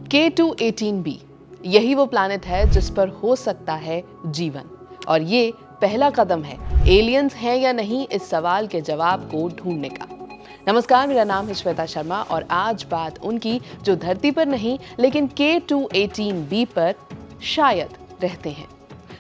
K2-18b यही वो planet है जिस पर हो सकता है जीवन, और ये पहला कदम है एलियंस हैं या नहीं इस सवाल के जवाब को ढूंढने का। नमस्कार, मेरा नाम है श्वेता शर्मा और आज बात उनकी जो धरती पर नहीं लेकिन K2-18b पर शायद रहते हैं।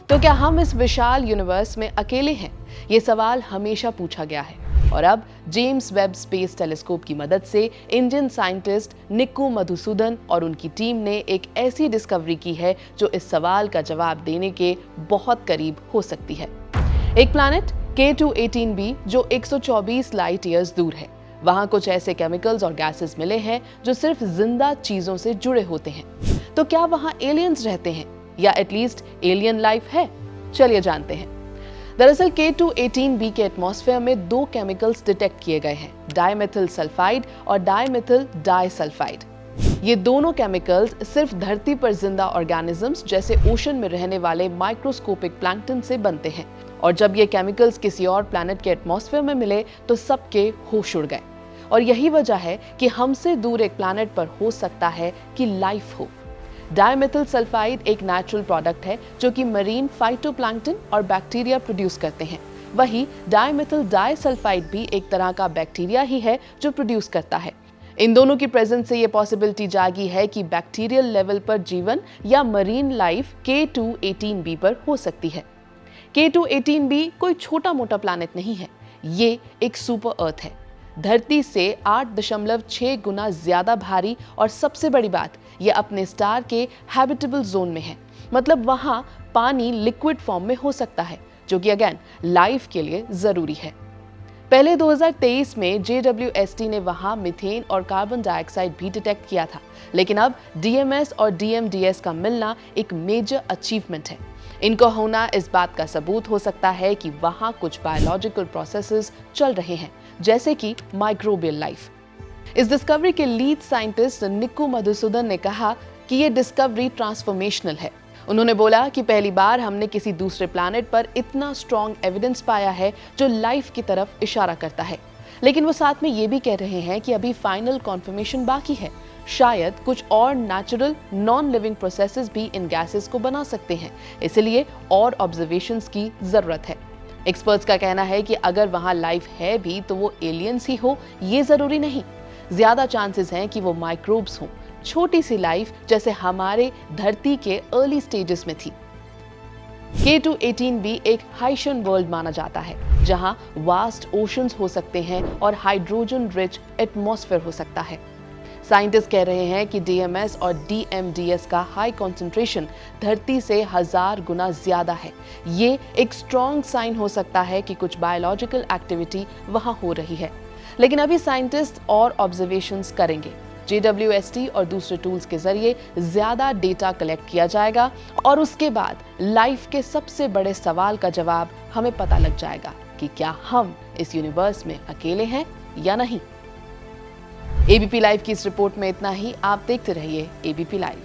तो क्या हम इस विशाल यूनिवर्स में अकेले हैं? ये सवाल हमेशा पूछा गया है और अब जेम्स वेब स्पेस टेलीस्कोप की मदद से इंडियन साइंटिस्ट निक्कू मधुसूदन और उनकी टीम ने एक ऐसी डिस्कवरी की है जो इस सवाल का जवाब देने के बहुत करीब हो सकती है। एक प्लैनेट K2-18b जो 124 लाइट ईयर्स दूर है, वहां कुछ ऐसे केमिकल्स और गैसेस मिले हैं जो सिर्फ जिंदा चीजों से जुड़े होते हैं। तो क्या वहां एलियंस रहते हैं या एटलीस्ट एलियन लाइफ है? चलिए जानते हैं। दरअसल K2-18b के एटमॉस्फेयर में दो केमिकल्स डिटेक्ट किए गए हैं, डाइमेथिल सल्फाइड और डाइमेथिल डाइसल्फाइड। ये दोनों केमिकल्स सिर्फ धरती पर जिंदा ऑर्गेनिजम्स जैसे ओशन में रहने वाले माइक्रोस्कोपिक प्लैंकटन से बनते हैं, और जब ये केमिकल्स किसी और प्लैनेट के एटमॉस्फेयर में मिले तो सबके होश उड़ गए। और यही वजह है कि हमसे दूर एक प्लैनेट पर हो सकता है कि लाइफ हो। डाइमेथिल सल्फाइड एक नेचुरल प्रोडक्ट है जो कि मरीन फाइटोप्लैंक्टन और बैक्टीरिया प्रोड्यूस करते हैं। वही डाइमेथिल डाइसल्फाइड भी एक तरह का बैक्टीरिया ही है जो प्रोड्यूस करता है। इन दोनों की प्रेजेंस से ये पॉसिबिलिटी जागी है कि बैक्टीरियल लेवल पर जीवन या मरीन लाइफ K2-18b पर हो सकती है। K2-18b कोई छोटा मोटा प्लैनेट नहीं है, ये एक सुपर अर्थ है। धरती से 8.6 गुना ज्यादा भारी, और सबसे बड़ी बात ये अपने स्टार के हैबिटेबल जोन में है, मतलब वहां पानी लिक्विड फॉर्म में हो सकता है, जो कि अगेन लाइफ के लिए जरूरी है। पहले 2023 में JWST ने वहां मीथेन और कार्बन डाइऑक्साइड भी डिटेक्ट किया था, लेकिन अब DMS और DMDS का मिलना एक मेजर अचीवमेंट है। इनका होना इस बात का सबूत हो सकता है कि वहां कुछ बायोलॉजिकल प्रोसेसेस चल रहे हैं, जैसे कि माइक्रोबियल लाइफ। इस डिस्कवरी के लीड साइंटिस्ट निक्कू मधुसूदन ने कहा कि ये डिस्कवरी ट्रांसफॉर्मेशनल है। उन्होंने बोला कि पहली बार हमने किसी दूसरे प्लैनेट पर इतना स्ट्रॉन्ग एविडेंस पाया है जो लाइफ की तरफ इशारा करता है, लेकिन वो साथ में ये भी कह रहे हैं कि अभी फाइनल कॉन्फर्मेशन बाकी है। शायद कुछ और नेचुरल नॉन लिविंग प्रोसेसेस भी इन गैसेस को बना सकते हैं, इसलिए और ऑब्जर्वेशंस की जरूरत है। एक्सपर्ट्स का कहना है कि अगर वहां लाइफ है भी तो वो एलियंस ही हो, ये जरूरी नहीं। ज्यादा चांसेस हैं कि वो माइक्रोब्स हों, छोटी सी लाइफ जैसे हमारे धरती के अर्ली स्टेजेस में थी। K2-18b एक हाइशन वर्ल्ड माना जाता है, जहां वास्ट ओशंस हो सकते हैं और हाइड्रोजन रिच एटमॉस्फेयर हो सकता है। साइंटिस्ट कह रहे हैं कि DMS और DMDS का हाई कंसंट्रेशन धरती से 1000 गुना ज्यादा है। ये एक स्ट्रॉन्ग साइन हो सकता है कि कुछ बायोलॉजिकल एक्टिविटी वहां हो रही है, लेकिन अभी साइंटिस्ट और ऑब्जर्वेशंस करेंगे। JWST और दूसरे टूल्स के जरिए ज्यादा डेटा कलेक्ट किया जाएगा और उसके बाद लाइफ के सबसे बड़े सवाल का जवाब हमें पता लग जाएगा कि क्या हम इस यूनिवर्स में अकेले हैं या नहीं। ABP लाइव की इस रिपोर्ट में इतना ही। आप देखते रहिए ABP लाइव।